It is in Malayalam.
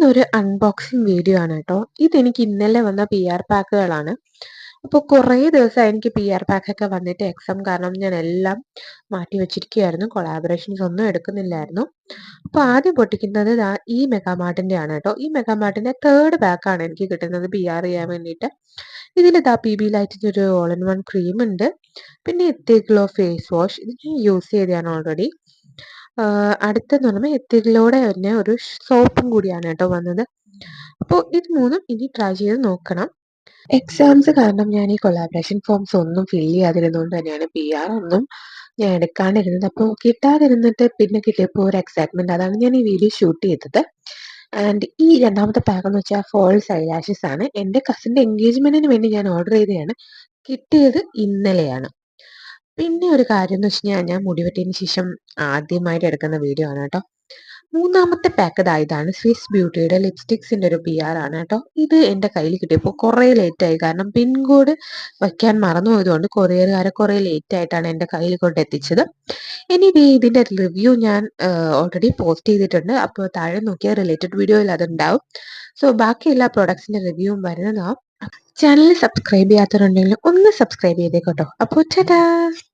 ഇന്നൊരു അൺബോക്സിങ് വീഡിയോ ആണ് കേട്ടോ. ഇതെനിക്ക് ഇന്നലെ വന്ന PR പാക്കുകളാണ്. അപ്പോൾ കുറേ ദിവസമായി എനിക്ക് PR പാക്കൊക്കെ വന്നിട്ട് എക്സാം കാരണം ഞാൻ എല്ലാം മാറ്റി വെച്ചിരിക്കുകയായിരുന്നു. കൊളാബറേഷൻസ് ഒന്നും എടുക്കുന്നില്ലായിരുന്നു. അപ്പോൾ ആദ്യം പൊട്ടിക്കുന്നത് ദാ ഈ മെഗാമാർട്ടിൻ്റെ ആണ് കേട്ടോ. ഈ മെഗാമാർട്ടിൻ്റെ തേർഡ് പാക്കാണ് എനിക്ക് കിട്ടുന്നത് PR ചെയ്യാൻ വേണ്ടിയിട്ട്. ഇതിൽ ദാ PB ലൈറ്റിൻ്റെ ഒരു ഓൾ ഇൻ വൺ ക്രീം ഉണ്ട്. പിന്നെ എത്തി ഗ്ലോ ഫേസ് വാഷ്. ഇത് ഞാൻ യൂസ് ചെയ്തതാണ് ഓൾറെഡി. അടുത്തെന്ന് പറയുമ്പോൾ എത്തിഗ്ലോടെ തന്നെ ഒരു സോപ്പും കൂടിയാണ് കേട്ടോ വന്നത്. അപ്പോൾ ഇത് മൂന്നും ഇനി ട്രൈ ചെയ്ത് നോക്കണം. എക്സാംസ് കാരണം ഞാൻ ഈ കൊളാബറേഷൻ ഫോംസ് ഒന്നും ഫില്ല് ചെയ്യാതിരുന്നതുകൊണ്ട് തന്നെയാണ് PR ഒന്നും ഞാൻ എടുക്കാണ്ടിരുന്നത്. അപ്പോൾ കിട്ടാതിരുന്നിട്ട് പിന്നെ കിട്ടിയപ്പോൾ ഒരു എക്സൈറ്റ്മെൻറ്റ്, അതാണ് ഞാൻ ഈ വീഡിയോ ഷൂട്ട് ചെയ്തത്. ആൻഡ് ഈ രണ്ടാമത്തെ പാക്ക് എന്ന് വെച്ചാൽ ഫോൾസ് ഐലാഷസ് ആണ്. എൻ്റെ കസിൻ്റെ എൻഗേജ്മെൻറ്റിന് വേണ്ടി ഞാൻ ഓർഡർ ചെയ്തതാണ്. കിട്ടിയത് ഇന്നലെയാണ്. പിന്നെ ഒരു കാര്യം എന്ന് വെച്ച് കഴിഞ്ഞാൽ ഞാൻ മുടി വെട്ടിയതിന് ശേഷം ആദ്യമായിട്ട് എടുക്കുന്ന വീഡിയോ ആണ് കേട്ടോ. മൂന്നാമത്തെ പാക്ക് ഇതാണ് സ്വിസ് ബ്യൂട്ടിയുടെ ലിപ്സ്റ്റിക്സിൻ്റെ ഒരു PR ആണ് കേട്ടോ. ഇത് എൻ്റെ കയ്യിൽ കിട്ടിയപ്പോൾ കുറേ ലേറ്റായി, കാരണം പിൻ കോഡ് വയ്ക്കാൻ മറന്നുപോയതുകൊണ്ട് കൊറിയറുകാരെ കുറേ ലേറ്റ് ആയിട്ടാണ് എൻ്റെ കയ്യിൽ കൊണ്ടെത്തിച്ചത്. എനിവേ ഇതിൻ്റെ റിവ്യൂ ഞാൻ ഓൾറെഡി പോസ്റ്റ് ചെയ്തിട്ടുണ്ട്. അപ്പോൾ താഴെ നോക്കിയാൽ റിലേറ്റഡ് വീഡിയോയിൽ അതുണ്ടാവും. സോ ബാക്കി എല്ലാ പ്രോഡക്ട്സിൻ്റെ റിവ്യൂവും വരുന്നതാവും. ചാനൽ സബ്സ്ക്രൈബ് ചെയ്യാത്തവരുണ്ടെങ്കിൽ ഒന്ന് സബ്സ്ക്രൈബ് ചെയ്തേക്കോട്ടോ. അപ്പോൾ ടാറ്റാ.